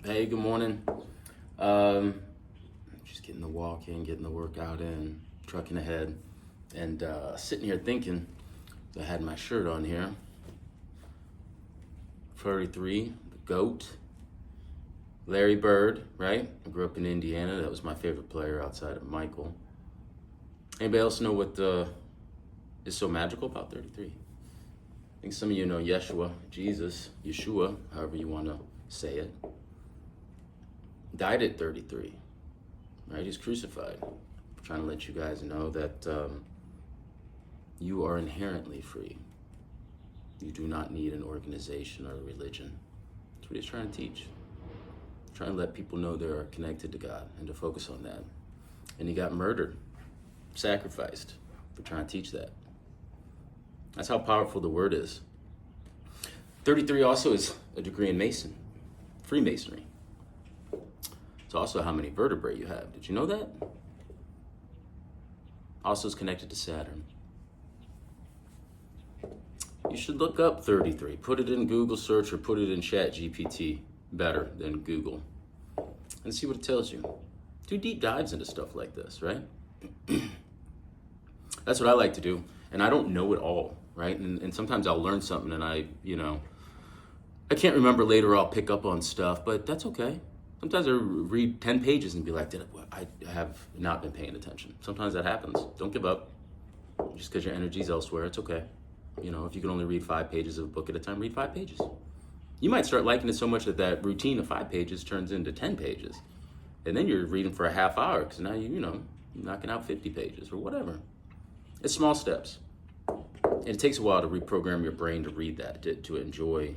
Hey, good morning. Just getting the walk in, getting the workout in, trucking ahead, and sitting here thinking. I had my shirt on here. 33, the GOAT, Larry Bird, right? I grew up in Indiana. That was my favorite player outside of Michael. Anybody else know what is so magical about 33? I think some of you know Yeshua, Jesus, Yeshua, however you want to say it. Died at 33, right? He's crucified. I'm trying to let you guys know that you are inherently free. You do not need an organization or a religion. That's what he's trying to teach. Trying to let people know they're connected to God and to focus on that. And he got murdered, sacrificed for trying to teach that. That's how powerful the word is. 33 also is a degree in Freemasonry. It's also how many vertebrae you have. Did you know that? Also is connected to Saturn. You should look up 33. Put it in Google search or put it in Chat GPT, better than Google, and see what it tells you. Do deep dives into stuff like this, right? That's what I like to do. And I don't know it all, right? And sometimes I'll learn something and I can't remember later. I'll pick up on stuff, but that's okay. Sometimes I read 10 pages and be like, I have not been paying attention. Sometimes that happens. Don't give up. Just because your energy's elsewhere, it's okay. If you can only read 5 pages of a book at a time, read 5 pages. You might start liking it so much that routine of 5 pages turns into 10 pages. And then you're reading for a half hour because now you're knocking out 50 pages or whatever. It's small steps. And it takes a while to reprogram your brain to read that, to enjoy,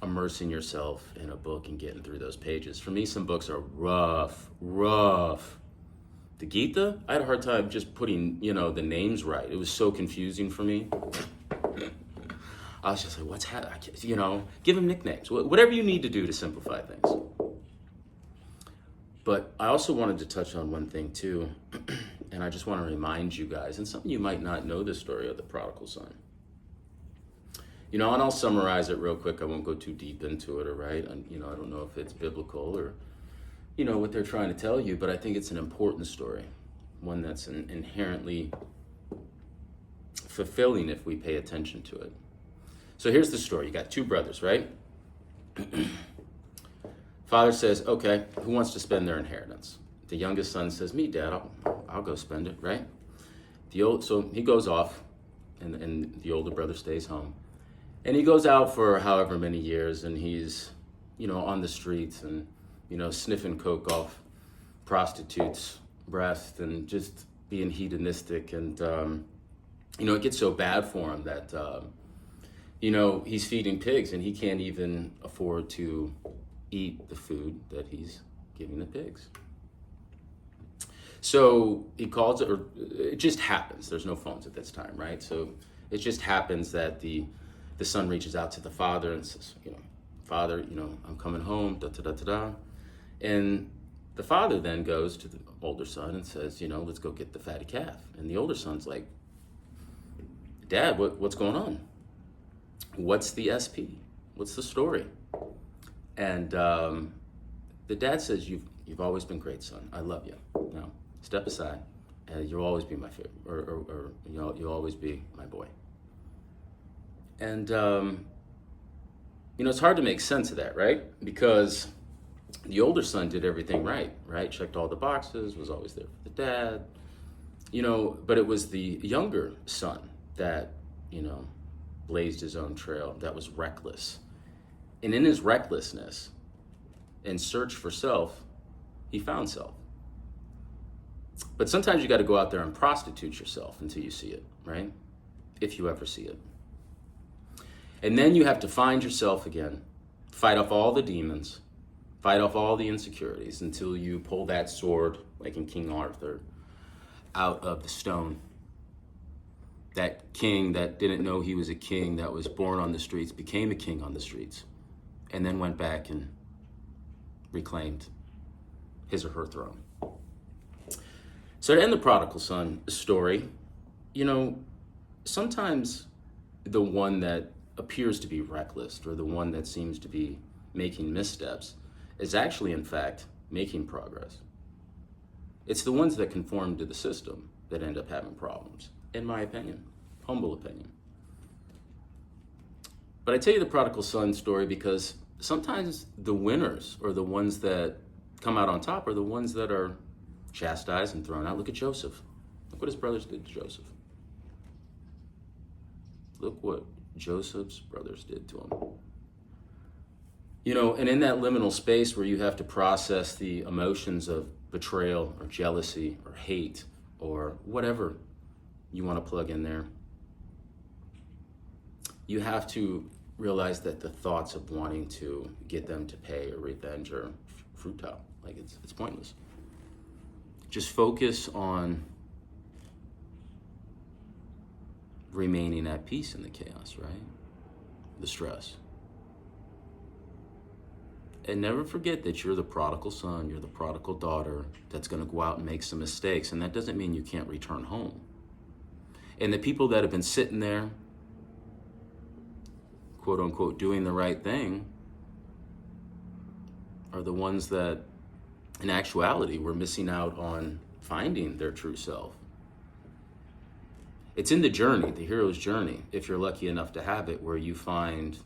immersing yourself in a book and getting through those pages. For me, some books are rough. The Gita, I had a hard time just putting, the names right. It was so confusing for me. I was just like, what's happening? Give them nicknames. Whatever you need to do to simplify things. But I also wanted to touch on one thing too, and I just want to remind you guys, and some of you might not know the story of the prodigal son. And I'll summarize it real quick. I won't go too deep into it, all right? And, I don't know if it's biblical or, what they're trying to tell you, but I think it's an important story, one that's inherently fulfilling if we pay attention to it. So here's the story. You got 2 brothers, right? Father says, okay, who wants to spend their inheritance? The youngest son says, me, Dad, I'll go spend it, right? So he goes off, and the older brother stays home. And he goes out for however many years, and he's, on the streets and, sniffing coke off prostitutes' breasts and just being hedonistic. And, it gets so bad for him that, he's feeding pigs and he can't even afford to eat the food that he's giving the pigs. So he calls it, or it just happens. There's no phones at this time, right? So it just happens that the son reaches out to the father and says, Father, I'm coming home, da-da-da-da-da. And the father then goes to the older son and says, let's go get the fatty calf. And the older son's like, Dad, what's going on? What's the SP? What's the story? And the dad says, you've always been great, son. I love you. Now, step aside. You'll always be my favorite, or you'll always be my boy. And, it's hard to make sense of that, right? Because the older son did everything right? Checked all the boxes, was always there for the dad, but it was the younger son that, blazed his own trail, that was reckless. And in his recklessness and search for self, he found self. But sometimes you got to go out there and prostitute yourself until you see it, right? If you ever see it. And then you have to find yourself again, fight off all the demons, fight off all the insecurities until you pull that sword, like in King Arthur, out of the stone. That king that didn't know he was a king, that was born on the streets, became a king on the streets, and then went back and reclaimed his or her throne. So to end the prodigal son story, sometimes the one that appears to be reckless, or the one that seems to be making missteps is actually, in fact, making progress. It's the ones that conform to the system that end up having problems, in my opinion, humble opinion. But I tell you the prodigal son story because sometimes the winners, or the ones that come out on top, are the ones that are chastised and thrown out. Look at Joseph. Look what his brothers did to Joseph. Look what Joseph's brothers did to him. You know, and in that liminal space where you have to process the emotions of betrayal or jealousy or hate or whatever you want to plug in there, you have to realize that the thoughts of wanting to get them to pay or revenge are futile. Like it's pointless. Just focus on remaining at peace in the chaos, right? The stress. And never forget that you're the prodigal son, you're the prodigal daughter that's going to go out and make some mistakes. And that doesn't mean you can't return home. And the people that have been sitting there, quote unquote, doing the right thing, are the ones that, in actuality, were missing out on finding their true self. It's in the journey, the hero's journey, if you're lucky enough to have it, where you find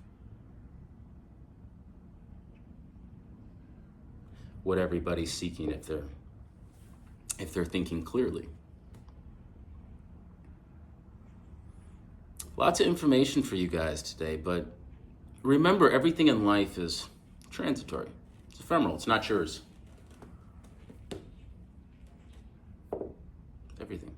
what everybody's seeking if they're thinking clearly. Lots of information for you guys today, but remember, everything in life is transitory. It's ephemeral. It's not yours. Everything.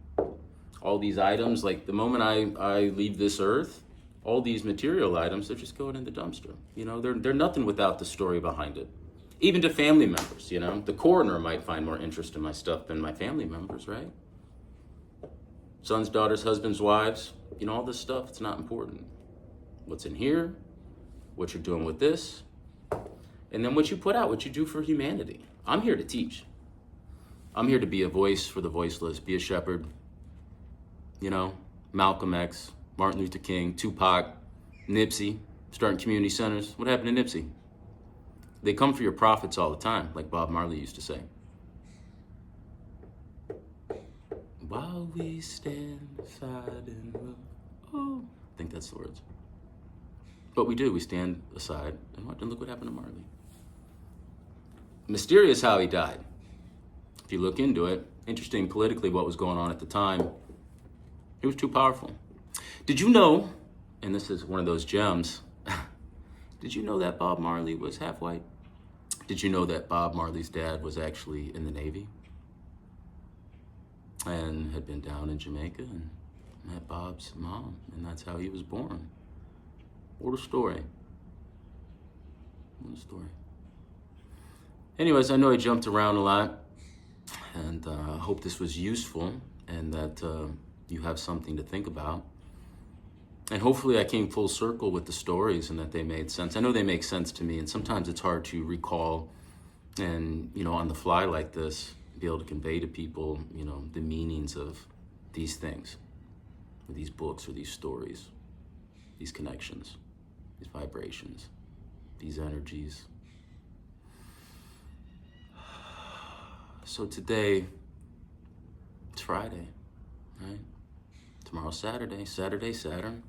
All these items, like the moment I leave this earth, all these material items, they're just going in the dumpster. You know, they're nothing without the story behind it. Even to family members, you know. The coroner might find more interest in my stuff than my family members, right? Sons, daughters, husbands, wives, you know, all this stuff, it's not important. What's in here, what you're doing with this, and then what you put out, what you do for humanity. I'm here to teach. I'm here to be a voice for the voiceless, be a shepherd. You know, Malcolm X, Martin Luther King, Tupac, Nipsey, starting community centers. What happened to Nipsey? They come for your profits all the time, like Bob Marley used to say. While we stand aside and look. Oh, I think that's the words. But we do, we stand aside and watch, and look what happened to Marley. Mysterious how he died. If you look into it, interesting politically what was going on at the time. He was too powerful. Did you know, and this is one of those gems, did you know that Bob Marley was half white? Did you know that Bob Marley's dad was actually in the Navy and had been down in Jamaica and met Bob's mom, and that's how he was born? What a story. What a story. Anyways, I know I jumped around a lot, and I hope this was useful and that you have something to think about. And hopefully I came full circle with the stories and that they made sense. I know they make sense to me, and sometimes it's hard to recall and, you know, on the fly like this, be able to convey to people, you know, the meanings of these things, or these books, or these stories, these connections, these vibrations, these energies. So today, it's Friday, right? Tomorrow's Saturday, Saturn.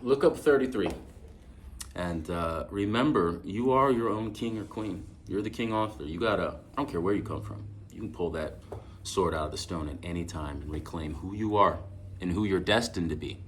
Look up 33 and remember, you are your own king or queen. You're the king author. I don't care where you come from. You can pull that sword out of the stone at any time and reclaim who you are and who you're destined to be.